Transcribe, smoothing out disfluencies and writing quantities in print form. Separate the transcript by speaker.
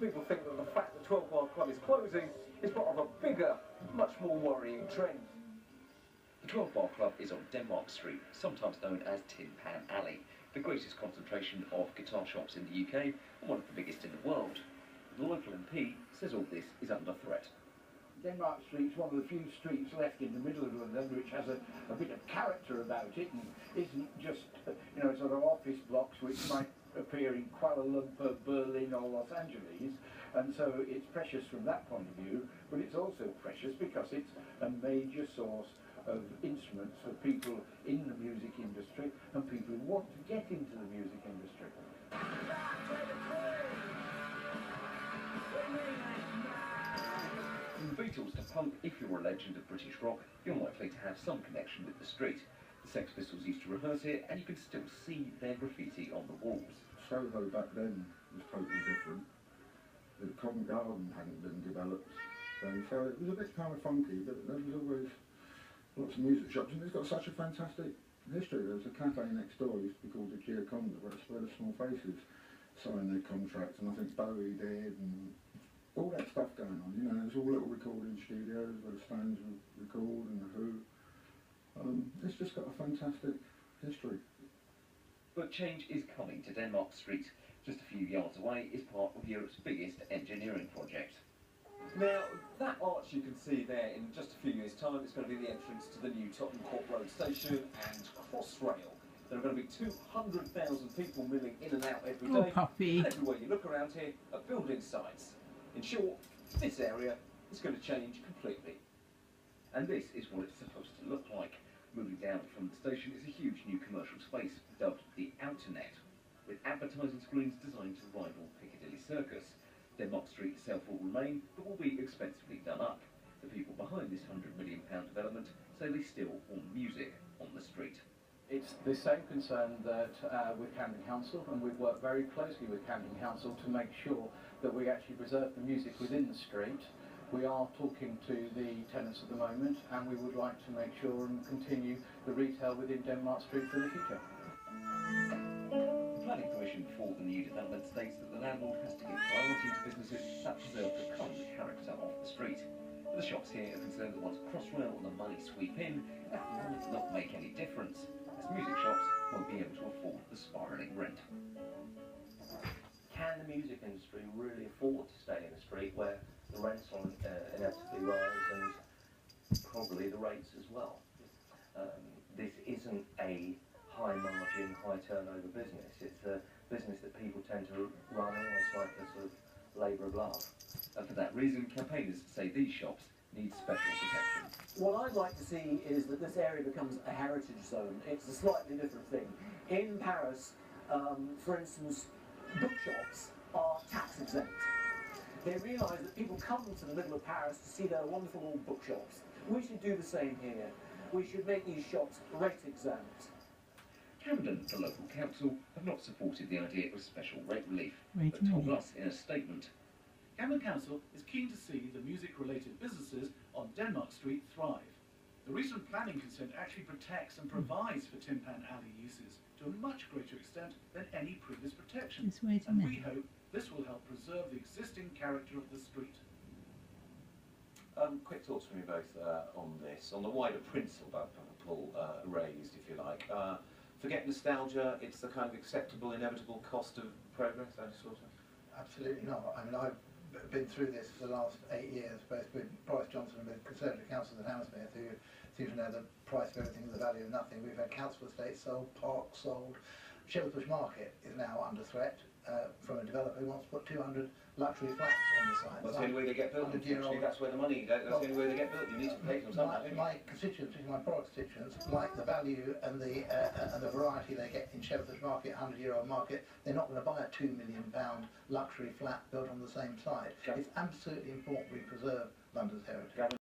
Speaker 1: People think that the fact that 12 Mile Club is closing is part of a bigger, much more worrying trend.
Speaker 2: The 12 Bar Club is on Denmark Street, sometimes known as Tin Pan Alley, the greatest concentration of guitar shops in the UK and one of the biggest in the world. The local MP says all this is under threat.
Speaker 3: Denmark Street's one of the few streets left in the middle of London which has a bit of character about it and isn't just, sort of office blocks which might appear in Kuala Lumpur, Berlin or Los Angeles, and so it's precious from that point of view, but it's also precious because it's a major source of instruments for people in the music industry and people who want to get into the music industry.
Speaker 2: From the Beatles to punk, if you're a legend of British rock, you're likely to have some connection with the street. The Sex Pistols used to rehearse here, and you can still see their graffiti on the walls.
Speaker 4: Soho back then was totally different. The Covent Garden hadn't been developed then, so it was a bit kind of funky, but there was always lots of music shops, and it's got such a fantastic history. There was a cafe next door, it used to be called the Gioconda, where the Small Faces signed their contracts, and I think Bowie did, and all that stuff going on. There's all little recording studios where the Stones would record, and the Who. It's just got a fantastic history.
Speaker 2: But change is coming to Denmark Street. Just a few yards away is part of Europe's biggest engineering project.
Speaker 1: Now, that arch you can see there in just a few years' time, it's going to be the entrance to the new Tottenham Court Road station and Crossrail. There are going to be 200,000 people milling in and out every day.
Speaker 5: Oh, puppy.
Speaker 1: And everywhere you look around here are building sites. In short, this area is going to change completely.
Speaker 2: And this is what it's supposed to look like. Moving down from the station is a huge new commercial space dubbed the Outer Net, with advertising screens designed to rival Piccadilly Circus. Denmark Street itself will remain, but will be expensively done up. The people behind this £100 million development say they still want music on the street.
Speaker 6: It's the same concern that with Camden Council, and we've worked very closely with Camden Council to make sure that we actually preserve the music within the street. We are talking to the tenants at the moment, and we would like to make sure and continue the retail within Denmark Street for the future.
Speaker 2: The planning permission for the new development states that the landlord has to give priority to businesses that preserve the current character of the street. But the shops here are concerned that once Crossrail and the money sweep in, that will not make any difference, as music shops won't be able to afford the spiralling rent.
Speaker 7: Can the music industry really afford to stay in a street where the rents will inevitably rise and probably the rates as well? This isn't a high margin, high turnover business. It's a business that people tend to run almost like a sort of labour of love.
Speaker 2: And for that reason, campaigners say these shops need special protection.
Speaker 8: What I'd like to see is that this area becomes a heritage zone. It's a slightly different thing. In Paris, for instance, bookshops are tax exempt. They realise that people come to the middle of Paris to see their wonderful old bookshops. We should do the same here. We should make these shops rate exempt.
Speaker 2: Camden, the local council, have not supported the idea of special rate relief,
Speaker 5: Wait
Speaker 2: but
Speaker 5: a
Speaker 2: told
Speaker 5: minute.
Speaker 2: us in a statement.
Speaker 9: Camden Council is keen to see the music-related businesses on Denmark Street thrive. The recent planning consent actually protects and provides for Tin Pan Alley uses to a much greater extent than any previous protection.
Speaker 5: Just wait a
Speaker 9: And we
Speaker 5: minute.
Speaker 9: hope this will help preserve the existing character of the street.
Speaker 10: Quick thoughts from you both on this, on the wider principle raised, if you like. Forget nostalgia, it's the kind of acceptable, inevitable cost of progress, that sort of?
Speaker 11: Absolutely not. I mean, I've been through this for the last 8 years, both with Boris Johnson and with Conservative councillors at Hammersmith, who seem to know the price of everything and the value of nothing. We've had council estates sold, parks sold. Shepherd's Bush Market is now under threat from a developer who wants to put 200 luxury flats on the site.
Speaker 10: That's the only way they get built. That's where the money, that's the only way they get built. You need to pay them something.
Speaker 11: My constituents, my product constituents, like the value and the variety they get in Shepherd's Bush Market, 100-year-old market. They're not going to buy a £2 million luxury flat built on the same site. It's absolutely important we preserve London's heritage.